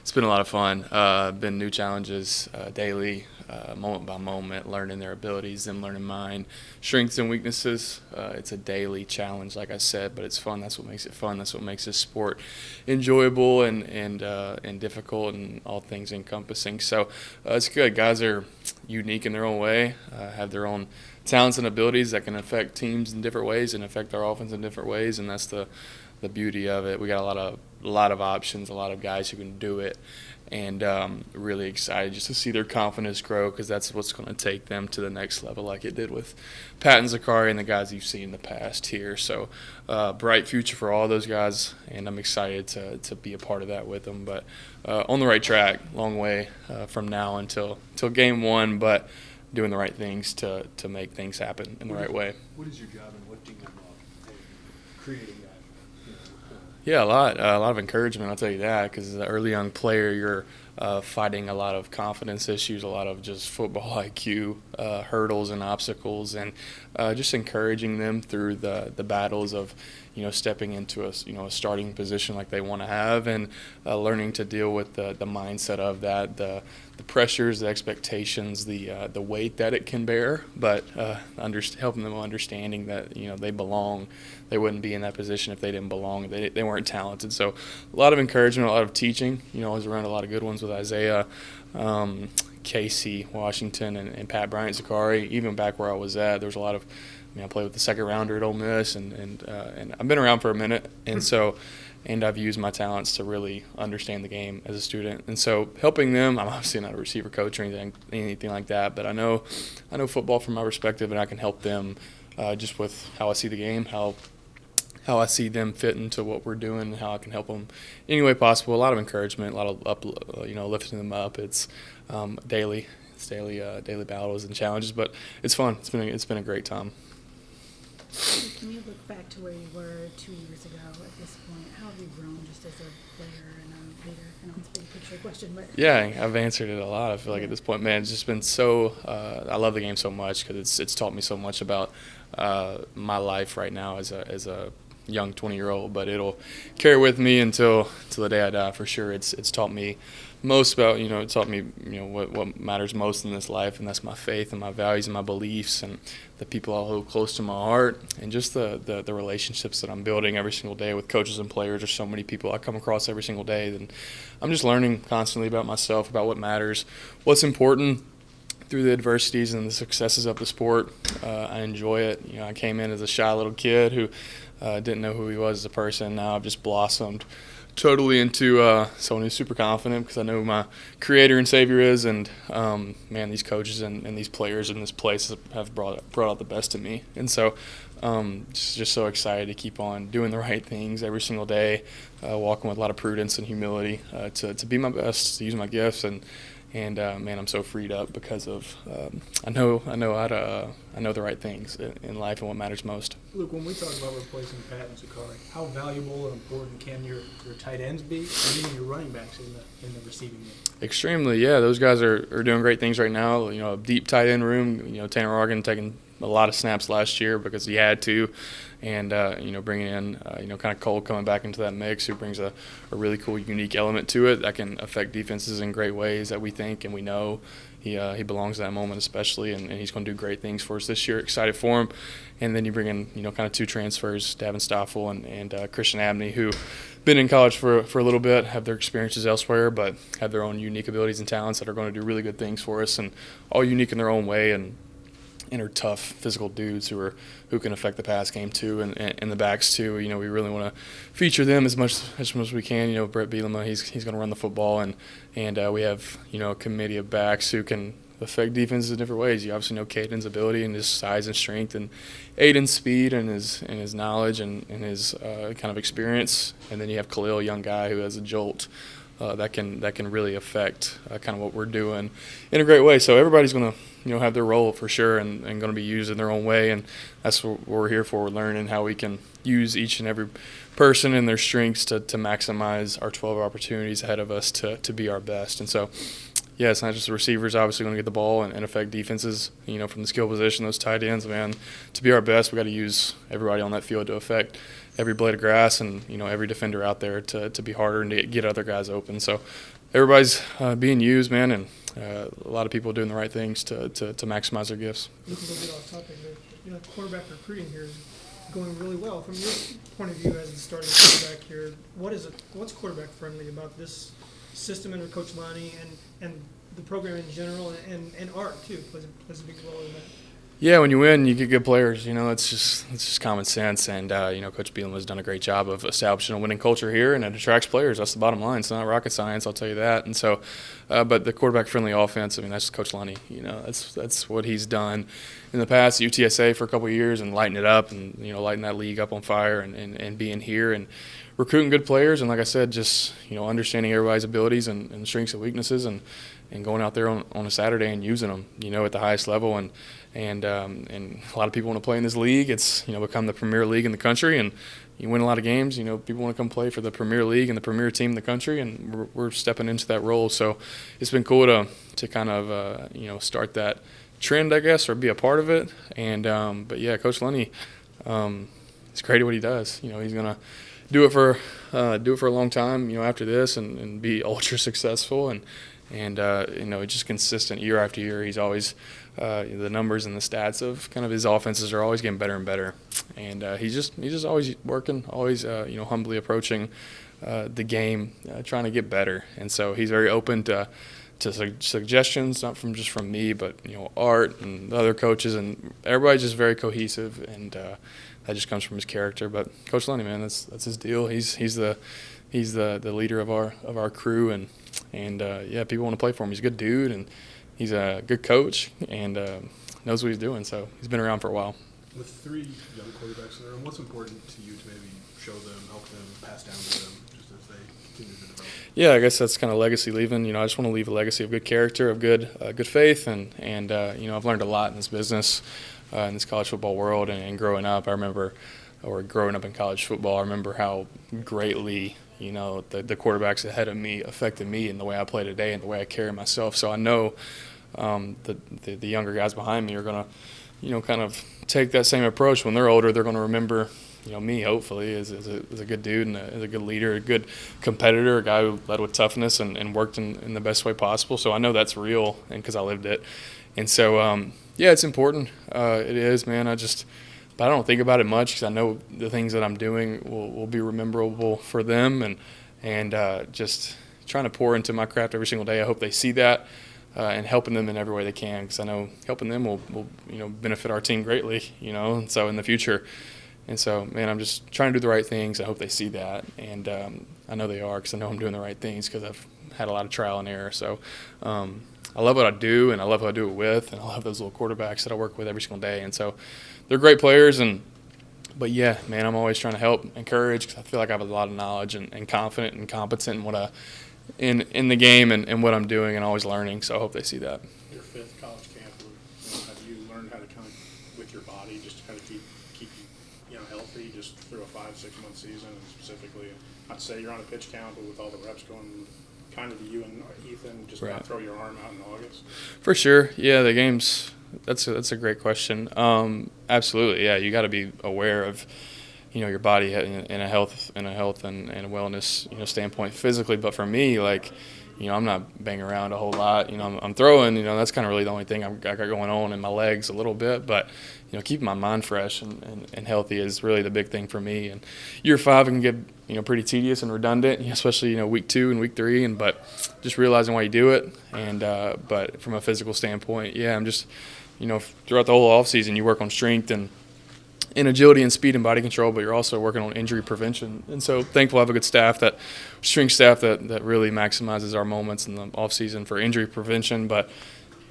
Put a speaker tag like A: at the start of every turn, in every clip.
A: It's been a lot of fun. Been new challenges daily, moment by moment, learning their abilities, them learning mine, strengths and weaknesses. It's a daily challenge, like I said, but it's fun. That's what makes it fun. That's what makes this sport enjoyable and difficult and all things encompassing. So it's good. Guys are unique in their own way, have their own talents and abilities that can affect teams in different ways and affect our offense in different ways, and that's the beauty of it. We got a lot of options, a lot of guys who can do it, and really excited just to see their confidence grow, because that's what's going to take them to the next level, like it did with Pat and Zakari and the guys you've seen in the past here. So bright future for all those guys, and I'm excited to be a part of that with them. But on the right track, long way from now until game one, but doing the right things to make things happen in the right way.
B: What is your job in lifting them up and creating that?
A: Yeah, a lot of encouragement, I'll tell you that, because as an early young player, you're fighting a lot of confidence issues, a lot of just football IQ hurdles and obstacles, and just encouraging them through the battles of, stepping into a starting position like they want to have, and learning to deal with the mindset of that, the pressures, the expectations, the weight that it can bear, but helping them understanding that they belong. They wouldn't be in that position if they didn't belong. They weren't talented. So a lot of encouragement, a lot of teaching. I was around a lot of good ones with Isaiah, Casey, Washington, and Pat Bryant, Zakari. Even back where I was at, there was a lot of. I played with the second rounder at Ole Miss, and I've been around for a minute, and I've used my talents to really understand the game as a student. And so helping them, I'm obviously not a receiver coach or anything like that, but I know football from my perspective, and I can help them just with how I see the game, how I see them fit into what we're doing, and how I can help them any way possible. A lot of encouragement, a lot of lifting them up. It's daily. It's daily battles and challenges, but it's fun. It's been a great time.
C: Can you look back to where you were 2 years ago at this point? How have you grown just as a player and a leader? I know it's a big picture question, but
A: yeah, I've answered it a lot. I feel like at this point, man, it's just been so. I love the game so much because it's taught me so much about my life right now as a young 20-year-old. But it'll carry with me until the day I die for sure. It's taught me most about it taught me what matters most in this life, and that's my faith and my values and my beliefs and the people I hold close to my heart, and just the relationships that I'm building every single day with coaches and players. There's so many people I come across every single day, and I'm just learning constantly about myself, about what matters, what's important through the adversities and the successes of the sport. I enjoy it. I came in as a shy little kid who didn't know who he was as a person. Now I've just blossomed totally into someone who's super confident because I know who my creator and savior is, and man, these coaches and these players in this place have brought out the best in me, and so just so excited to keep on doing the right things every single day, walking with a lot of prudence and humility to be my best, to use my gifts, and man, I'm so freed up because of I know the right things in life and what matters most.
B: Luke, when we talk about replacing Pat and Zakari, how valuable and important can your tight ends be, and even your running backs in the receiving game?
A: Extremely, yeah. Those guys are doing great things right now. A deep tight end room. Tanner Argan taking a lot of snaps last year because he had to, and bringing in kind of Cole coming back into that mix, who brings a really cool, unique element to it that can affect defenses in great ways that we think and we know. He belongs to that moment especially, and he's going to do great things for us this year. Excited for him. And then you bring in kind of two transfers, Davin Stoffel and Christian Abney, who been in college for a little bit, have their experiences elsewhere, but have their own unique abilities and talents that are going to do really good things for us, and all unique in their own way, and are tough physical dudes who can affect the pass game too, and the backs too. We really want to feature them as much as we can. Brett Bielema, he's going to run the football, and we have a committee of backs who can affect defenses in different ways. You obviously know Caden's ability and his size and strength, and Aiden's speed and his knowledge and his kind of experience, and then you have Khalil, a young guy who has a jolt that can really affect kind of what we're doing in a great way. So everybody's going to have their role for sure, and going to be used in their own way, and that's what we're here for. We're learning how we can use each and every person and their strengths to maximize our 12 opportunities ahead of us to be our best. And so yeah, it's not just the receivers obviously going to get the ball and affect defenses, from the skill position, those tight ends, man. To be our best, we got to use everybody on that field to affect every blade of grass and, every defender out there to be harder and to get other guys open. So everybody's being used, man, and a lot of people doing the right things to maximize their gifts.
D: Look a little bit off topic there. Quarterback recruiting here is going really well. From your point of view as the starting quarterback here, what's quarterback friendly about this system under Coach Lonnie and the program in general, and Art too plays a big role in that?
A: Yeah, when you win, you get good players. It's just common sense. And Coach Bielema has done a great job of establishing a winning culture here, and it attracts players. That's the bottom line. It's not rocket science, I'll tell you that. And so, but the quarterback-friendly offense, that's Coach Lonnie. That's what he's done in the past. UTSA for a couple of years and lighting it up, and lighting that league up on fire, and being here and recruiting good players. And like I said, just understanding everybody's abilities and strengths and weaknesses, and going out there on a Saturday and using them, at the highest level. And a lot of people want to play in this league. It's become the premier league in the country, and you win a lot of games. People want to come play for the premier league and the premier team in the country, and we're stepping into that role. So it's been cool to kind of start that trend, I guess, or be a part of it. And but yeah, Coach Lenny, he's great at what he does. He's gonna do it for a long time. After this, and be ultra successful and just consistent year after year. He's always the numbers and the stats of kind of his offenses are always getting better and better, and he's just always working, always humbly approaching the game, trying to get better. And so he's very open to suggestions, not just from me, but Art and the other coaches, and everybody's just very cohesive, and that just comes from his character. But Coach Lenny, man, that's his deal. He's the leader of our crew, and yeah, people want to play for him. He's a good dude, and he's a good coach, and knows what he's doing. So he's been around for a while.
E: With 3 young quarterbacks in the room, what's important to you to maybe show them, help them, pass down to them, just as they continue to develop?
A: Yeah, I guess that's kind of legacy leaving. I just want to leave a legacy of good character, of good faith, and I've learned a lot in this business, in this college football world, and growing up. Growing up in college football, I remember how greatly the quarterbacks ahead of me affected me in the way I play today and the way I carry myself. So I know the younger guys behind me are going to, kind of take that same approach. When they're older, they're going to remember, me, hopefully, as a good dude and as a good leader, a good competitor, a guy who led with toughness and worked in the best way possible. So I know that's real, and because I lived it. And so, yeah, it's important. It is, man. But I don't think about it much because I know the things that I'm doing will be memorable for them, and just trying to pour into my craft every single day. I hope they see that, and helping them in every way they can, because I know helping them will benefit our team greatly, and so in the future. And so, man, I'm just trying to do the right things. I hope they see that, and I know they are, because I know I'm doing the right things because I've had a lot of trial and error. So I love what I do, and I love who I do it with, and I love those little quarterbacks that I work with every single day. And so they're great players, but yeah, man, I'm always trying to help, encourage, because I feel like I have a lot of knowledge and confident and competent in what in the game and what I'm doing, and always learning. So I hope they see that.
E: Your 5th college camp, have you learned how to kind of, with your body, just to kind of keep you healthy just through a 5-6 month season, and specifically, not to say you're on a pitch count, but with all the reps going kind of to you and Ethan, just
A: right.
E: Not throw your arm out in August?
A: For sure, yeah, the games. That's a great question. Absolutely, yeah. You got to be aware of, your body in a health and a wellness, standpoint physically. But for me, I'm not banging around a whole lot. I'm throwing. That's kind of really the only thing I got going on in my legs a little bit. But keeping my mind fresh and healthy is really the big thing for me. And year 5 can get pretty tedious and redundant, especially week 2 and week 3. But just realizing why you do it. And but from a physical standpoint, yeah, I'm just. Throughout the whole offseason, you work on strength and agility and speed and body control, but you're also working on injury prevention. And so thankful I have a good strength staff that really maximizes our moments in the offseason for injury prevention. But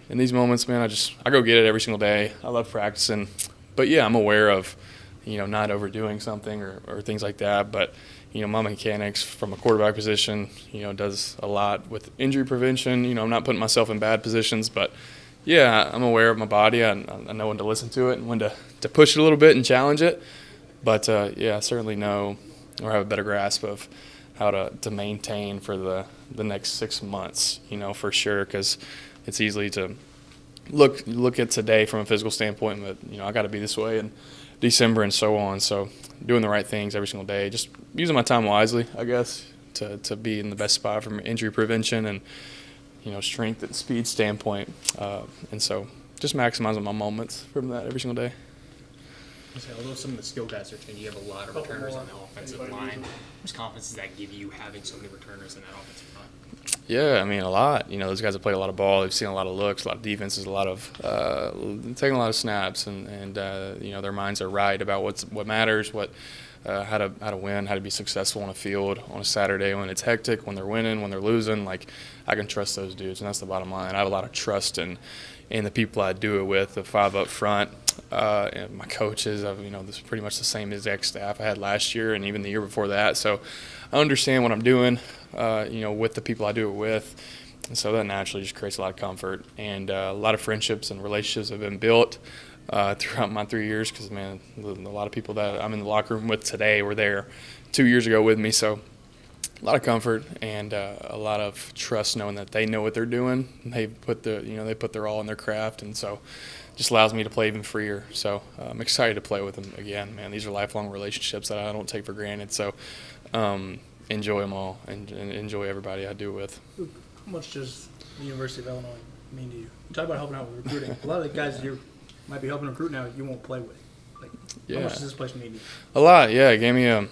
A: in these moments, man, I go get it every single day. I love practicing. But, yeah, I'm aware of, not overdoing something or things like that. But, my mechanics from a quarterback position, does a lot with injury prevention. I'm not putting myself in bad positions, but – yeah, I'm aware of my body. I know when to listen to it and when to push it a little bit and challenge it. But, yeah, I certainly know or have a better grasp of how to maintain for the next 6 months, for sure, because it's easy to look at today from a physical standpoint, but I got to be this way in December and so on. So doing the right things every single day, just using my time wisely, I guess, to be in the best spot from injury prevention and strength and speed standpoint, and so just maximizing my moments from that every single day.
F: Although some of the skill guys are changing, you have a lot of returners on the offensive line. How much confidence does that give you having so many returners in that offensive line?
A: Yeah, I mean, a lot. Those guys have played a lot of ball. They've seen a lot of looks, a lot of defenses, taking a lot of snaps, and their minds are right about what matters, how to win, how to be successful on a field on a Saturday when it's hectic, when they're winning, when they're losing. Like, I can trust those dudes, and that's the bottom line. I have a lot of trust in the people I do it with, the 5 up front, and my coaches. This is pretty much the same exact staff I had last year and even the year before that. So I understand what I'm doing, with the people I do it with. And so that naturally just creates a lot of comfort. And a lot of friendships and relationships have been built throughout my 3 years because, man, a lot of people that I'm in the locker room with today were there 2 years ago with me. So a lot of comfort and a lot of trust knowing that they know what they're doing. They put their all in their craft, and so just allows me to play even freer. So I'm excited to play with them again, man. These are lifelong relationships that I don't take for granted. So enjoy them all and enjoy everybody I do with.
B: Luke, how much does the University of Illinois mean to you? You talk about helping out with recruiting. A lot of the guys you might be helping recruit now you won't play with. How much does this place mean to you?
A: A lot, yeah. It gave me a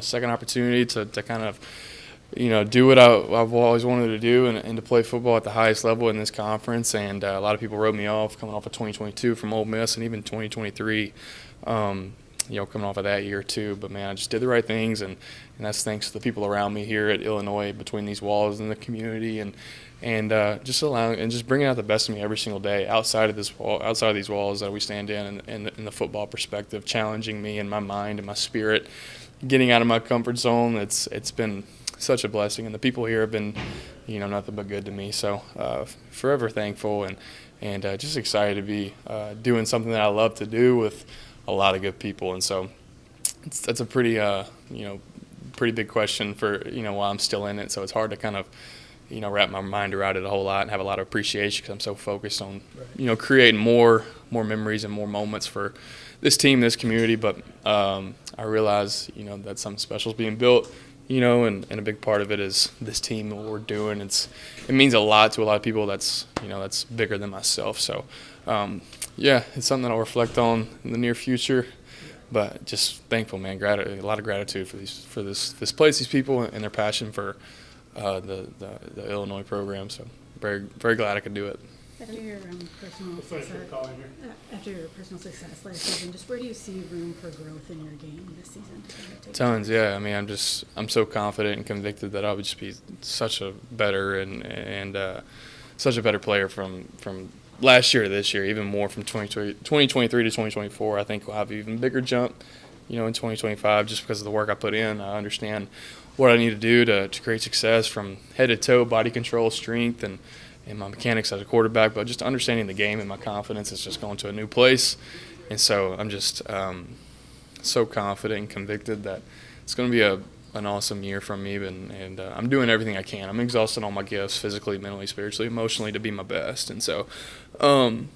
A: second opportunity to kind of do what I've always wanted to do and to play football at the highest level in this conference. And a lot of people wrote me off coming off of 2022 from Ole Miss and even 2023, coming off of that year too. But, man, I just did the right things, and that's thanks to the people around me here at Illinois between these walls and the community and just bringing out the best of me every single day outside of these walls that we stand in the football perspective, challenging me and my mind and my spirit, getting out of my comfort zone. It's been such a blessing, and the people here have been, nothing but good to me. So forever thankful and just excited to be doing something that I love to do with a lot of good people. And so that's a pretty big question for while I'm still in it. So it's hard to kind of wrap my mind around it a whole lot and have a lot of appreciation because I'm so focused on creating more memories and more moments for this team, this community. But I realize that something special is being built. And a big part of it is this team and what we're doing. It means a lot to a lot of people that's bigger than myself. So, it's something that I'll reflect on in the near future. But just thankful, man. A lot of gratitude for this place, these people, and their passion for the Illinois program. So, very, very glad I could do it.
C: After your personal success last season, just where do you see room for growth in your game this season?
A: Tons, yeah. I mean, I'm so confident and convicted that I would just be such a better and such a better player from last year to this year, even more from 2023 to 2024. I think we'll have an even bigger jump, in 2025 just because of the work I put in. I understand what I need to do to create success from head to toe, body control, strength, and my mechanics as a quarterback, but just understanding the game and my confidence is just going to a new place. And so I'm just so confident and convicted that it's going to be an awesome year from me, and I'm doing everything I can. I'm exhausting all my gifts physically, mentally, spiritually, emotionally to be my best. And so I'm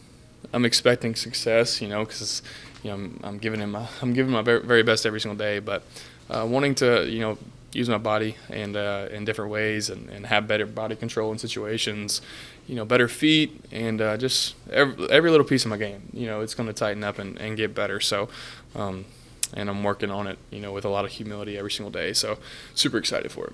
A: expecting success, because I'm giving my very, very best every single day, but wanting to use my body and in different ways and have better body control in situations, better feet, and just every little piece of my game, it's going to tighten up and get better. So, and I'm working on it, with a lot of humility every single day. So super excited for it.